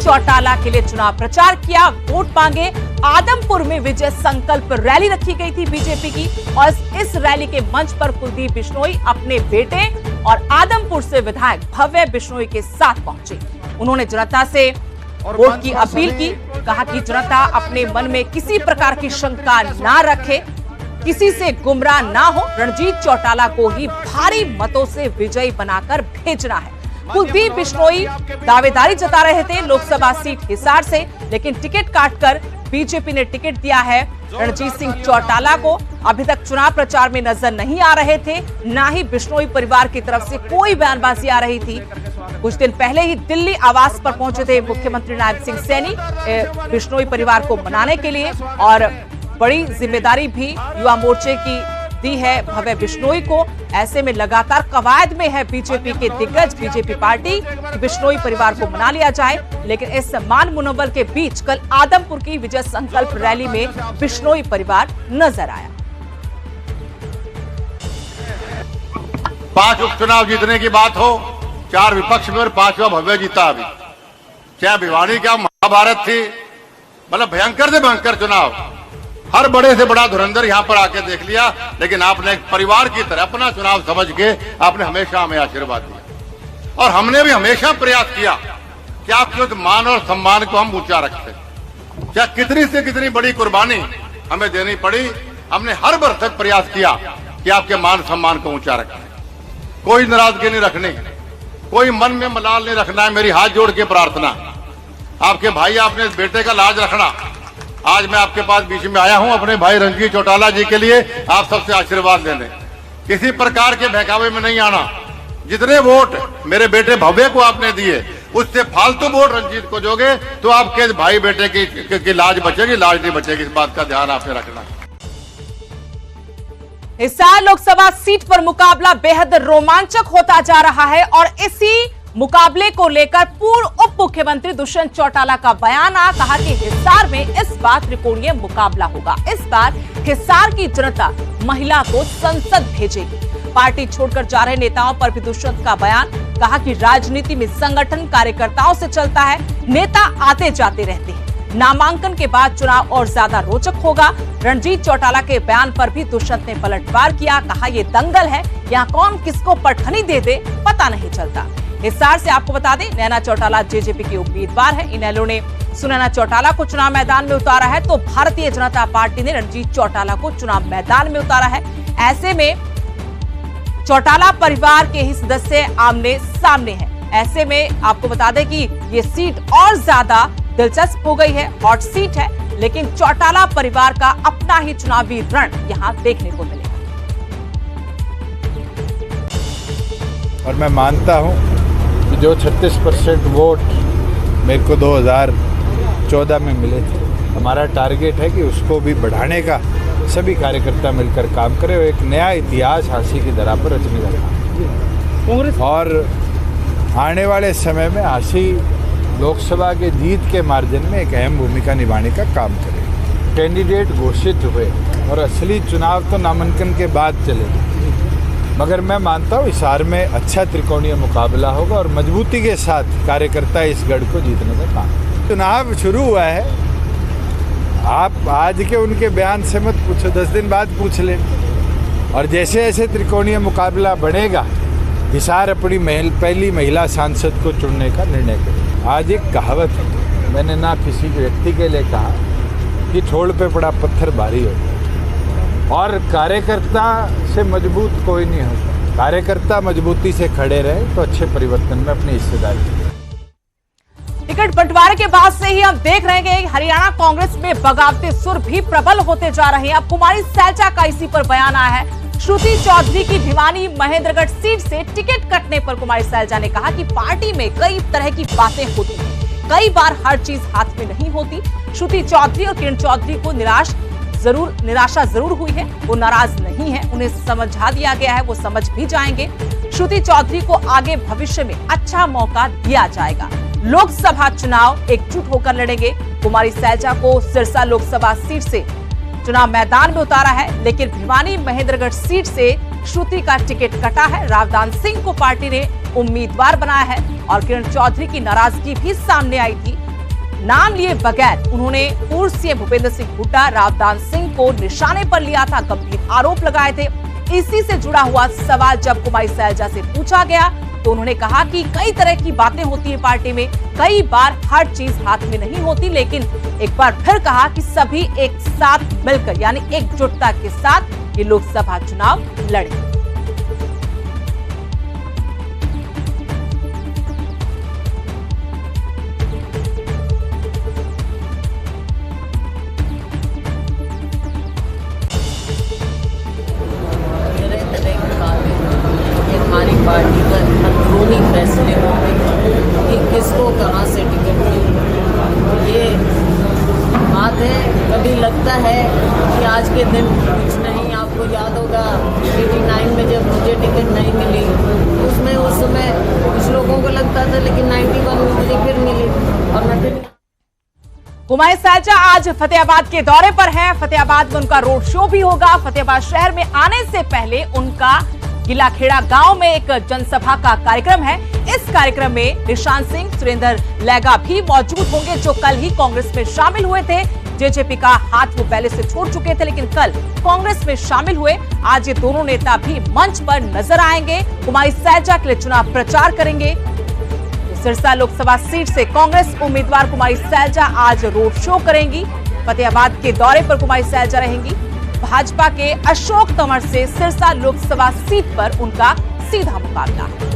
चौटाला के लिए चुनाव प्रचार किया, वोट मांगे। आदमपुर में विजय संकल्प रैली रखी गई थी बीजेपी की और इस रैली के मंच पर कुलदीप बिश्नोई अपने बेटे और आदमपुर से विधायक भव्य बिश्नोई के साथ पहुंचे। उन्होंने जनता से वोट की अपील की, कहा कि जनता अपने मन में किसी प्रकार की शंका ना रखे, किसी से गुमराह ना हो, रणजीत चौटाला को ही भारी मतों से विजयी बनाकर भेजना है। कुलदीप बिश्नोई दावेदारी जता रहे थे लोकसभा सीट हिसार से, लेकिन टिकट काटकर बीजेपी ने टिकट दिया है रणजीत सिंह चौटाला को। अभी तक चुनाव प्रचार में नजर नहीं आ रहे थे, ना ही बिश्नोई परिवार की तरफ से कोई बयानबाजी आ रही थी। कुछ दिन पहले ही दिल्ली आवास पर पहुंचे थे मुख्यमंत्री नायब सिंह सैनी बिश्नोई परिवार को मनाने के लिए, और बड़ी जिम्मेदारी भी युवा मोर्चे की दी है भव्य बिश्नोई को। ऐसे में लगातार कवायद में है बीजेपी के दिग्गज बीजेपी पार्टी कि बिश्नोई परिवार को मना लिया जाए, लेकिन इस मान मुनव्वर के बीच कल आदमपुर की विजय संकल्प रैली में बिश्नोई परिवार नजर आया। 5 उपचुनाव जीतने की बात हो, 4 विपक्ष में और 5वां भव्य जीता। अभी क्या भिवानी, क्या महाभारत थी, मतलब भयंकर से भयंकर चुनाव। हर बड़े से बड़ा धुरंधर यहाँ पर आके देख लिया, लेकिन आपने एक परिवार की तरह अपना चुनाव समझ के आपने हमेशा हमें आशीर्वाद दिया, और हमने भी हमेशा प्रयास किया कि आपके उस मान और सम्मान को हम ऊंचा रखें। क्या कितनी से कितनी बड़ी कुर्बानी हमें देनी पड़ी, हमने हर भरसक प्रयास किया कि आपके मान सम्मान को ऊंचा रखें। कोई नाराजगी नहीं रखनी, कोई मन में मलाल नहीं रखना है। मेरी हाथ जोड़ के प्रार्थना, आपके भाई, आपने इस बेटे का लाज रखना। आज मैं आपके पास बीच में आया हूं अपने भाई रणजीत चौटाला जी के लिए आप सबसे आशीर्वाद लेने, किसी प्रकार के बहकावे में नहीं आना। जितने वोट मेरे बेटे भव्य को आपने दिए, उससे फालतू वोट रंजीत को दोगे तो आपके भाई बेटे की लाज बचेगी, लाज नहीं बचेगी। इस बात का ध्यान आपने रखना। हिसार लोकसभा सीट पर मुकाबला बेहद रोमांचक होता जा रहा है और इसी मुकाबले को लेकर पूर्व उप मुख्यमंत्री दुष्यंत चौटाला का बयान आया। कहा कि हिसार में इस बार त्रिकोणीय मुकाबला होगा। इस बार हिसार की जनता महिला को संसद भेजेगी। पार्टी छोड़कर जा रहे नेताओं पर भी दुष्यंत का बयान। कहा कि राजनीति में संगठन कार्यकर्ताओं से चलता है, नेता आते जाते रहते हैं। नामांकन के बाद चुनाव और ज्यादा रोचक होगा। रणजीत चौटाला के बयान पर भी दुष्यंत ने पलटवार किया। कहा ये दंगल है, यहाँ कौन किसको पटखनी दे दे पता नहीं चलता। हिसार से आपको बता दें, नैना चौटाला जेजेपी के उम्मीदवार है। इनेलो ने सुनैना चौटाला को चुनाव मैदान में उतारा है, तो भारतीय जनता पार्टी ने रणजीत चौटाला को चुनाव मैदान में उतारा है। ऐसे में चौटाला परिवार के ही सदस्य आमने सामने हैं। ऐसे में आपको बता दें कि ये सीट और ज्यादा दिलचस्प हो गई है, हॉट सीट है, लेकिन चौटाला परिवार का अपना ही चुनावी रण यहां देखने को मिलेगा। और मैं मानता हूं कि जो 36% वोट मेरे को 2014 में मिले थे, हमारा टारगेट है कि उसको भी बढ़ाने का सभी कार्यकर्ता मिलकर काम करें और एक नया इतिहास हांसी की दरा पर रचने का काम। और आने वाले समय में हांसी लोकसभा के जीत के मार्जिन में एक अहम भूमिका निभाने का काम करे। कैंडिडेट घोषित हुए और असली चुनाव तो नामांकन के बाद चलेगा, मगर मैं मानता हूँ हिसार में अच्छा त्रिकोणीय मुकाबला होगा और मजबूती के साथ कार्यकर्ता इस गढ़ को जीतने का काम। चुनाव शुरू हुआ है, आप आज के उनके बयान से मत पूछो, 10 दिन बाद पूछ लें। और जैसे जैसे त्रिकोणीय मुकाबला बढ़ेगा, हिसार अपनी पहली महिला सांसद को चुनने का निर्णय करे। आज एक कहावत है, मैंने ना किसी व्यक्ति के लिए कहा कि ठोड़ पे पड़ा पत्थर भारी होता है, और कार्यकर्ता से मजबूत कोई नहीं होता। कार्यकर्ता मजबूती से खड़े रहे तो अच्छे परिवर्तन में अपनी हिस्सेदारी। टिकट बंटवारे के बाद से ही हम देख रहे हैं कि हरियाणा कांग्रेस में बगावती सुर भी प्रबल होते जा रहे हैं। अब कुमारी सैलजा का इसी पर बयान आया है। श्रुति चौधरी की भिवानी महेंद्रगढ़ सीट से टिकट कटने पर कुमारी सैलजा ने कहा कि पार्टी में कई तरह की बातें होती हैं, कई बार हर चीज हाथ में नहीं होती। श्रुति चौधरी और किरण चौधरी को निराशा जरूर हुई है, वो नाराज नहीं है, उन्हें समझा दिया गया है, वो समझ भी जाएंगे। श्रुति चौधरी को आगे भविष्य में अच्छा मौका दिया जाएगा। लोकसभा चुनाव एकजुट होकर लड़ेंगे। कुमारी सैलजा को सिरसा लोकसभा सीट से चुनाव मैदान में उतारा है, लेकिन भिवानी महेंद्रगढ़ सीट से श्रुति का टिकट कटा है। रावदान सिंह को पार्टी ने उम्मीदवार बनाया है और किरण चौधरी की नाराजगी भी सामने आई थी। नाम लिए बगैर उन्होंने पूर्व सीएम भूपेंद्र सिंह हुड्डा, रावदान सिंह को निशाने पर लिया था, गंभीर आरोप लगाए थे। इसी से जुड़ा हुआ सवाल जब कुमारी सैलजा से पूछा गया तो उन्होंने कहा कि कई तरह की बातें होती है पार्टी में, कई बार हर चीज हाथ में नहीं होती, लेकिन एक बार फिर कहा कि सभी एक साथ मिलकर यानी एकजुटता के साथ ये लोकसभा चुनाव लड़े। पार्टी का अंदरूनी फैसले होंगे कि किसको कहाँ से टिकट मिले। ये बात है, कभी लगता है कि आज के दिन कुछ नहीं। आपको याद होगा 89 में जब मुझे टिकट नहीं मिली, उसमें उस समय कुछ लोगों को लगता था, लेकिन 91 में मुझे फिर मिली और मैं फिर। कुमारी सैलजा आज फतेहाबाद के दौरे पर हैं। फतेहाबाद में उनका रोड शो भी होगा। फतेहाबाद शहर में आने से पहले उनका गिलाखेड़ा गांव में एक जनसभा का कार्यक्रम है। इस कार्यक्रम में निशान सिंह, सुरेंद्र लैगा भी मौजूद होंगे, जो कल ही कांग्रेस में शामिल हुए थे। जेजेपी का हाथ वो पहले से छोड़ चुके थे, लेकिन कल कांग्रेस में शामिल हुए। आज ये दोनों नेता भी मंच पर नजर आएंगे, कुमारी सैलजा के लिए चुनाव प्रचार करेंगे। सिरसा लोकसभा सीट से कांग्रेस उम्मीदवार कुमारी सैलजा आज रोड शो करेंगी। फतेहाबाद के दौरे पर कुमारी सैलजा रहेंगी। भाजपा के अशोक तंवर से सिरसा लोकसभा सीट पर उनका सीधा मुकाबला है।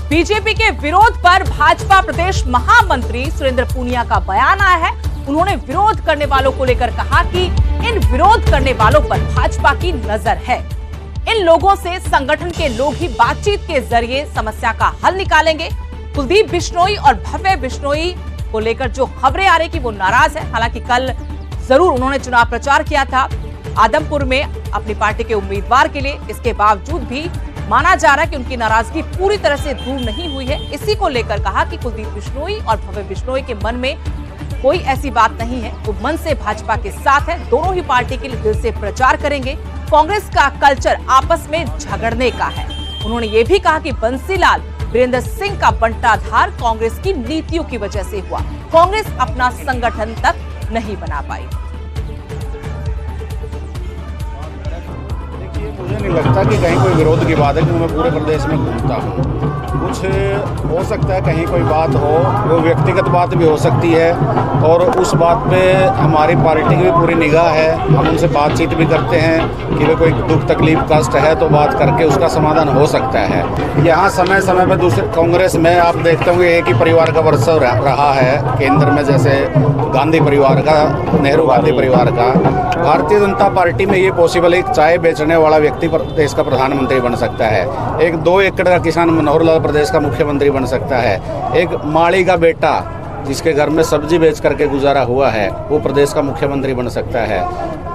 बीजेपी के विरोध पर भाजपा प्रदेश महामंत्री सुरेंद्र पूनिया का बयान आया है। उन्होंने विरोध करने वालों को लेकर कहा कि इन विरोध करने वालों पर भाजपा की नजर है। इन लोगों से संगठन के लोग ही बातचीत के जरिए समस्या का हल निकालेंगे। कुलदीप बिश्नोई और भव्य बिश्नोई को लेकर जो खबरें आ रही कि वो नाराज है। हालांकि कल जरूर उन्होंने चुनाव प्रचार किया था आदमपुर में अपनी पार्टी के उम्मीदवार के लिए। इसके बावजूद भी माना जा रहा है कि उनकी नाराजगी पूरी तरह से दूर नहीं हुई है। इसी को लेकर कहा कि कुलदीप बिश्नोई और भव्य बिश्नोई के मन में कोई ऐसी बात नहीं है, वो मन से भाजपा के साथ है। दोनों ही पार्टी के लिए दिल से प्रचार करेंगे। कांग्रेस का कल्चर आपस में झगड़ने का है। उन्होंने ये भी कहा कि बंसीलाल वीरेंद्र सिंह का बंटाधार कांग्रेस की नीतियों की वजह से हुआ। कांग्रेस अपना संगठन तक नहीं बना पाई। देखिए, मुझे नहीं लगता कि कहीं कोई विरोध की बात है, क्योंकि मैं पूरे प्रदेश में घूमता हूँ। कुछ हो सकता है कहीं कोई बात हो, वो व्यक्तिगत बात भी हो सकती है, और उस बात पे हमारी पार्टी की भी पूरी निगाह है। हम उनसे बातचीत भी करते हैं कि वे कोई दुख तकलीफ कष्ट है तो बात करके उसका समाधान हो सकता है। यहाँ समय समय पर दूसरे कांग्रेस में आप देखते होंगे एक ही परिवार का वर्चस्व रहा है केंद्र में, जैसे गांधी परिवार का, नेहरू गांधी परिवार का। भारतीय जनता पार्टी में ये पॉसिबल है, एक चाय बेचने वाला व्यक्ति देश का प्रधानमंत्री बन सकता है, एक 2 एकड़ का किसान मनोहर लाल प्रदेश का मुख्यमंत्री बन सकता है, एक माड़ी का बेटा जिसके घर में सब्जी बेच करके गुजारा हुआ है वो प्रदेश का मुख्यमंत्री बन सकता है।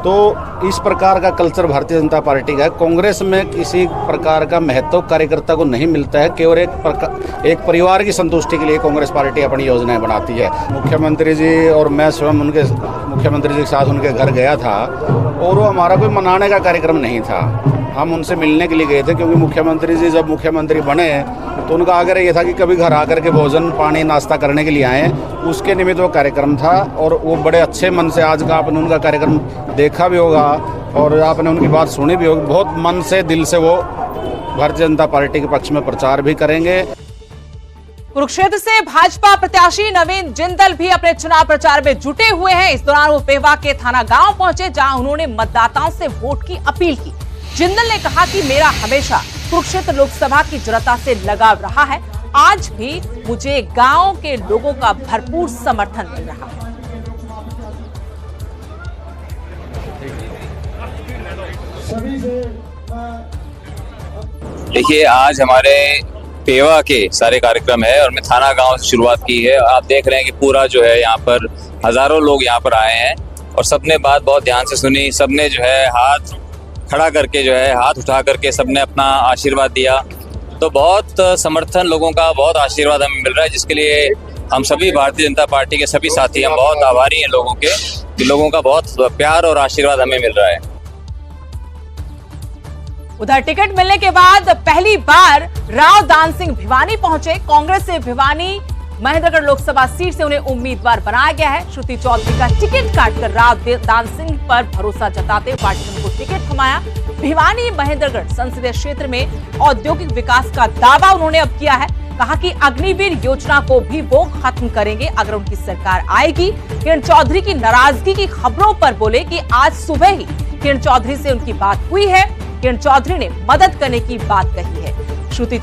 तो इस प्रकार का कल्चर भारतीय जनता पार्टी का है। कांग्रेस में किसी प्रकार का महत्व कार्यकर्ता को नहीं मिलता है, केवल एक परिवार की संतुष्टि के लिए कांग्रेस पार्टी अपनी योजनाएं बनाती है। मुख्यमंत्री जी और मैं स्वयं उनके मुख्यमंत्री जी के साथ उनके घर गया था, और वो हमारा कोई मनाने का कार्यक्रम नहीं था। हम उनसे मिलने के लिए गए थे, क्योंकि मुख्यमंत्री जी जब मुख्यमंत्री बने तो उनका आग्रह ये था कि कभी घर आकर के भोजन पानी नाश्ता करने के लिए आएँ। उसके निमित्त वो कार्यक्रम था, और वो बड़े अच्छे मन से, आज का आपने उनका कार्यक्रम देखा भी होगा और आपने उनकी बात सुनी भी होगी, बहुत मन से दिल से वो भारतीय जनता पार्टी के पक्ष में प्रचार भी करेंगे। कुरुक्षेत्र से भाजपा प्रत्याशी नवीन जिंदल भी अपने चुनाव प्रचार में जुटे हुए हैं। इस दौरान वो पेवा के थाना गांव पहुंचे, जहां उन्होंने मतदाताओं से वोट की अपील की। जिंदल ने कहा कि मेरा हमेशा कुरुक्षेत्र लोकसभा की जनता से लगाव रहा है, आज भी मुझे गांव के लोगों का भरपूर समर्थन मिल रहा है। देखिए, आज हमारे पेवा के सारे कार्यक्रम है और मैं थाना गांव से शुरुआत की है। आप देख रहे हैं कि पूरा जो है यहाँ पर हजारों लोग यहाँ पर आए हैं, और सबने बात बहुत ध्यान से सुनी। सबने जो है हाथ खड़ा करके, जो है हाथ उठा करके सबने अपना आशीर्वाद दिया। तो बहुत समर्थन लोगों का, बहुत आशीर्वाद हमें मिल रहा है, जिसके लिए हम सभी भारतीय जनता पार्टी के सभी साथी हम बहुत आभारी हैं लोगों के, कि लोगों का बहुत प्यार और आशीर्वाद हमें मिल रहा है। उधर टिकट मिलने के बाद पहली बार राव दान सिंह भिवानी पहुंचे। कांग्रेस से भिवानी महेंद्रगढ़ लोकसभा सीट से उन्हें उम्मीदवार बनाया गया है। श्रुति चौधरी का टिकट काटकर राव दान सिंह पर भरोसा जताते पार्टी ने उनको टिकट थमाया। भिवानी महेंद्रगढ़ संसदीय क्षेत्र में औद्योगिक विकास का दावा उन्होंने अब किया है। कहा कि अग्निवीर योजना को भी वो खत्म करेंगे अगर उनकी सरकार आएगी। किरण चौधरी की नाराजगी की खबरों पर बोले कि आज सुबह ही किरण चौधरी से उनकी बात हुई है। किरण चौधरी ने मदद करने की बात कही है। श्रुति